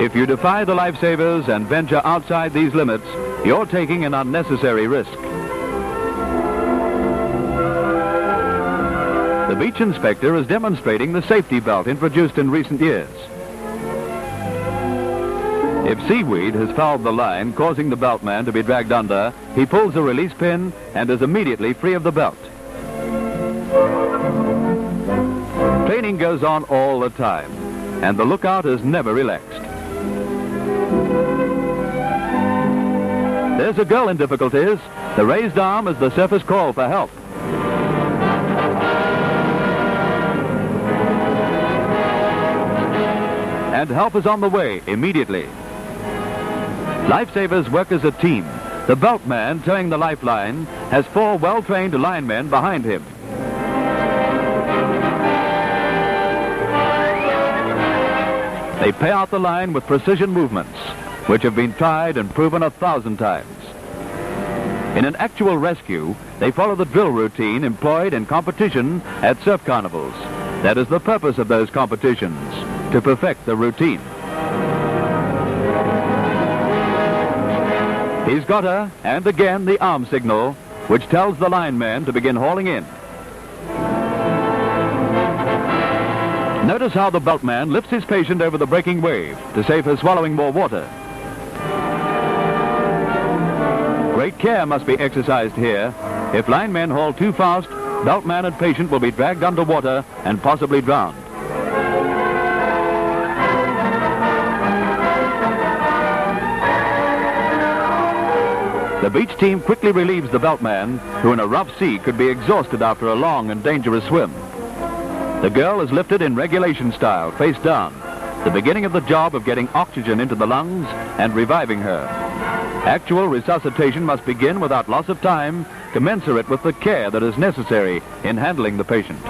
If you defy the lifesavers and venture outside these limits, you're taking an unnecessary risk. The beach inspector is demonstrating the safety belt introduced in recent years. If seaweed has fouled the line, causing the beltman to be dragged under, he pulls the release pin and is immediately free of the belt. Training goes on all the time, and the lookout is never relaxed. There's a girl in difficulties. The raised arm is the surface call for help. And help is on the way immediately. Lifesavers work as a team. The beltman towing the lifeline has 4 well-trained linemen behind him. They pay out the line with precision movements, which have been tried and proven 1,000 times. In an actual rescue, they follow the drill routine employed in competition at surf carnivals. That is the purpose of those competitions, to perfect the routine. He's got her, and again the arm signal, which tells the lineman to begin hauling in. Notice how the beltman lifts his patient over the breaking wave to save her swallowing more water. Great care must be exercised here. If linemen haul too fast, beltman and patient will be dragged underwater and possibly drowned. The beach team quickly relieves the beltman, who in a rough sea could be exhausted after a long and dangerous swim. The girl is lifted in regulation style, face down, the beginning of the job of getting oxygen into the lungs and reviving her. Actual resuscitation must begin without loss of time, commensurate with the care that is necessary in handling the patient.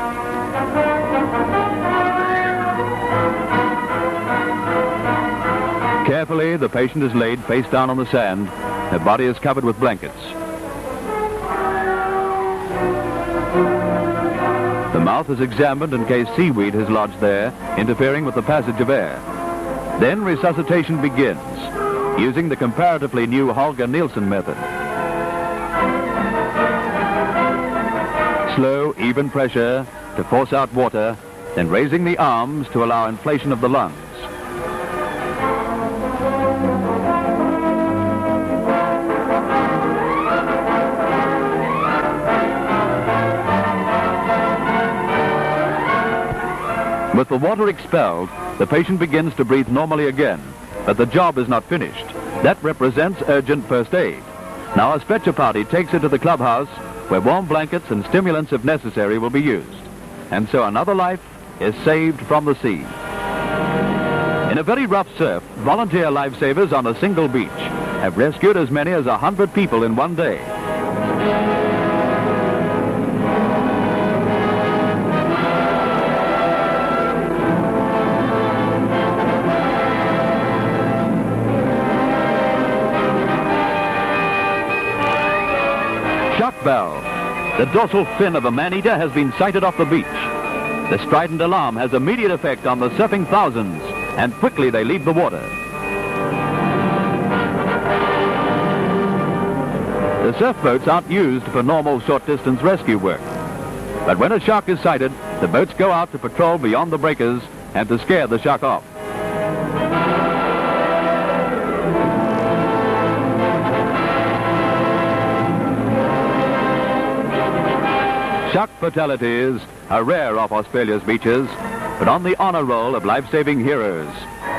Carefully, the patient is laid face down on the sand. Her body is covered with blankets. The mouth is examined in case seaweed has lodged there, interfering with the passage of air. Then resuscitation begins, using the comparatively new Holger-Nielsen method. Slow, even pressure to force out water, then raising the arms to allow inflation of the lungs. With the water expelled, the patient begins to breathe normally again, but the job is not finished. That represents urgent first aid. Now a stretcher party takes her to the clubhouse, where warm blankets and stimulants, if necessary, will be used. And so another life is saved from the sea. In a very rough surf, volunteer lifesavers on a single beach have rescued as many as 100 people in one day. Shock bell. The dorsal fin of a man-eater has been sighted off the beach. The strident alarm has immediate effect on the surfing thousands, and quickly they leave the water. The surf boats aren't used for normal short-distance rescue work. But when a shark is sighted, the boats go out to patrol beyond the breakers and to scare the shark off. Shark fatalities are rare off Australia's beaches, but on the honor roll of life-saving heroes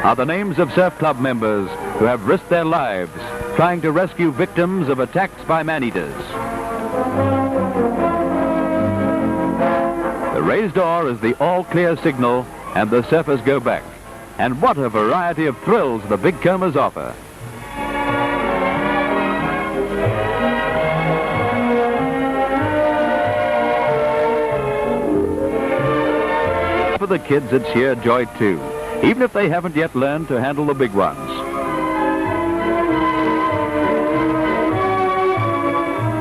are the names of surf club members who have risked their lives trying to rescue victims of attacks by man-eaters. The raised oar is the all-clear signal, and the surfers go back. And what a variety of thrills the big combers offer. For the kids, it's sheer joy too, even if they haven't yet learned to handle the big ones.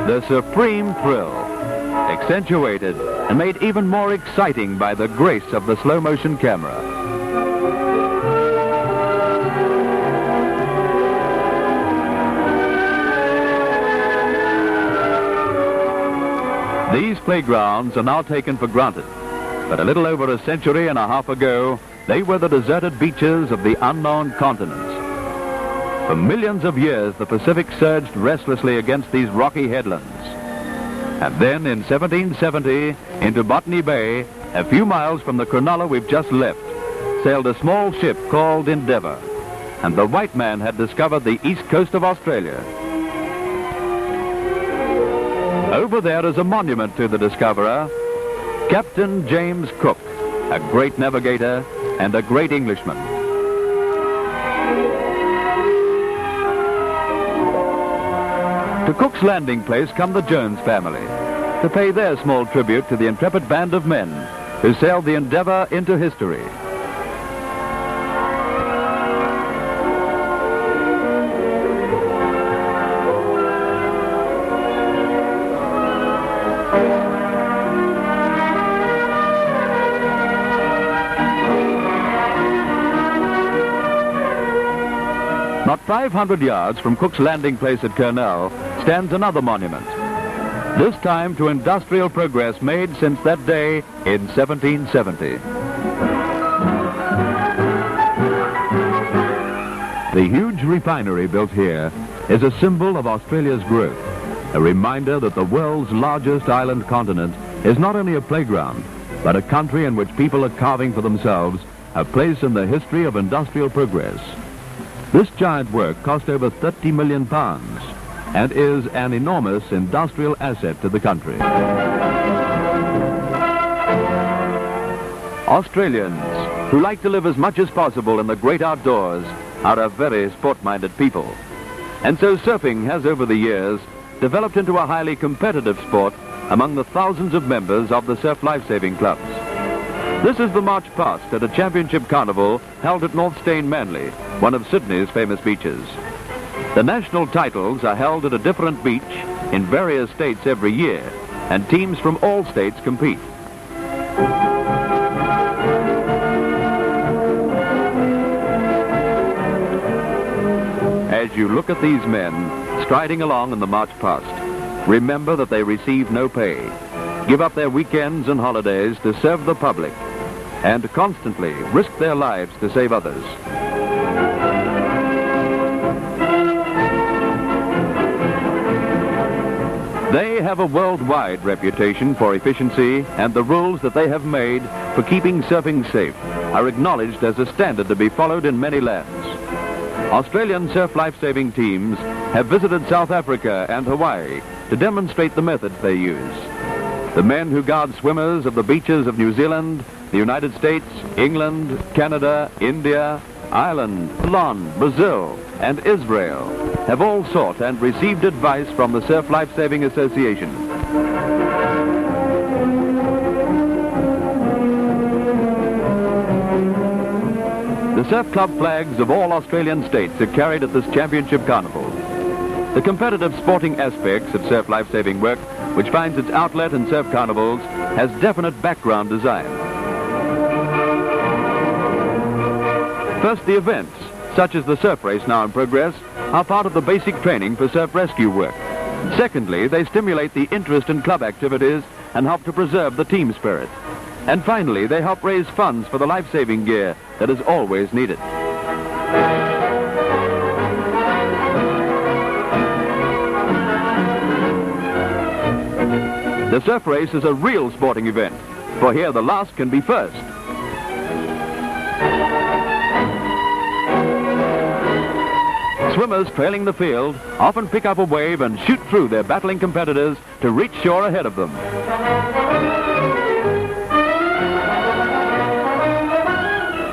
The supreme thrill, accentuated and made even more exciting by the grace of the slow-motion camera. These playgrounds are now taken for granted, but a little over a century and a half ago, they were the deserted beaches of the unknown continent. For millions of years, the Pacific surged restlessly against these rocky headlands. And then in 1770, into Botany Bay, a few miles from the Cronulla we've just left, sailed a small ship called Endeavour. And the white man had discovered the east coast of Australia. Over there is a monument to the discoverer, Captain James Cook, a great navigator and a great Englishman. To Cook's landing place come the Jones family to pay their small tribute to the intrepid band of men who sailed the Endeavour into history. Not 500 yards from Cook's landing place at Kurnell stands another monument, this time to industrial progress made since that day in 1770. The huge refinery built here is a symbol of Australia's growth, a reminder that the world's largest island continent is not only a playground, but a country in which people are carving for themselves a place in the history of industrial progress. This giant work cost over £30 million and is an enormous industrial asset to the country. Australians, who like to live as much as possible in the great outdoors, are a very sport-minded people. And so surfing has over the years developed into a highly competitive sport among the thousands of members of the surf lifesaving clubs. This is the march past at a championship carnival held at North Steyne, Manly, one of Sydney's famous beaches. The national titles are held at a different beach in various states every year, and teams from all states compete. As you look at these men striding along in the march past, remember that they receive no pay, give up their weekends and holidays to serve the public, and constantly risk their lives to save others. They have a worldwide reputation for efficiency, and the rules that they have made for keeping surfing safe are acknowledged as a standard to be followed in many lands. Australian surf lifesaving teams have visited South Africa and Hawaii to demonstrate the methods they use. The men who guard swimmers of the beaches of New Zealand, the United States, England, Canada, India, Ireland, Ceylon, Brazil, and Israel have all sought and received advice from the Surf Lifesaving Association. The surf club flags of all Australian states are carried at this championship carnival. The competitive sporting aspects of surf lifesaving work, which finds its outlet in surf carnivals, has definite background design. First, the events, such as the surf race now in progress, are part of the basic training for surf rescue work. Secondly, they stimulate the interest in club activities and help to preserve the team spirit. And finally, they help raise funds for the life-saving gear that is always needed. The surf race is a real sporting event, for here the last can be first. Swimmers trailing the field often pick up a wave and shoot through their battling competitors to reach shore ahead of them.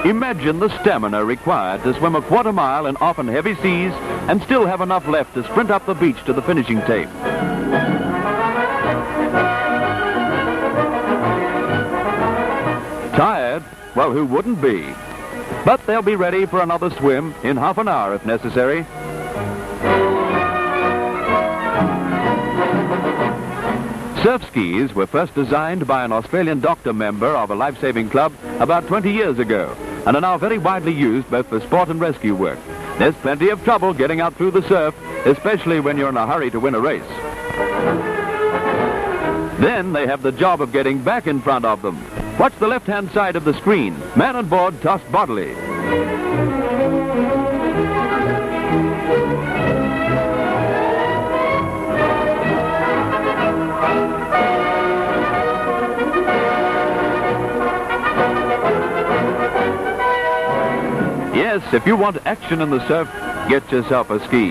Imagine the stamina required to swim a quarter mile in often heavy seas and still have enough left to sprint up the beach to the finishing tape. Tired? Well, who wouldn't be? But they'll be ready for another swim in half an hour if necessary. Surf skis were first designed by an Australian doctor member of a life-saving club about 20 years ago and are now very widely used both for sport and rescue work. There's plenty of trouble getting out through the surf, especially when you're in a hurry to win a race. Then they have the job of getting back in front of them. Watch the left-hand side of the screen. Man on board tossed bodily. Yes, if you want action in the surf, get yourself a ski.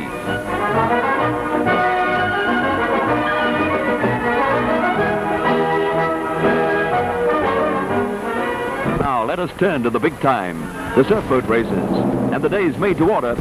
Now let us turn to the big time, the surfboat races, and the days made to order.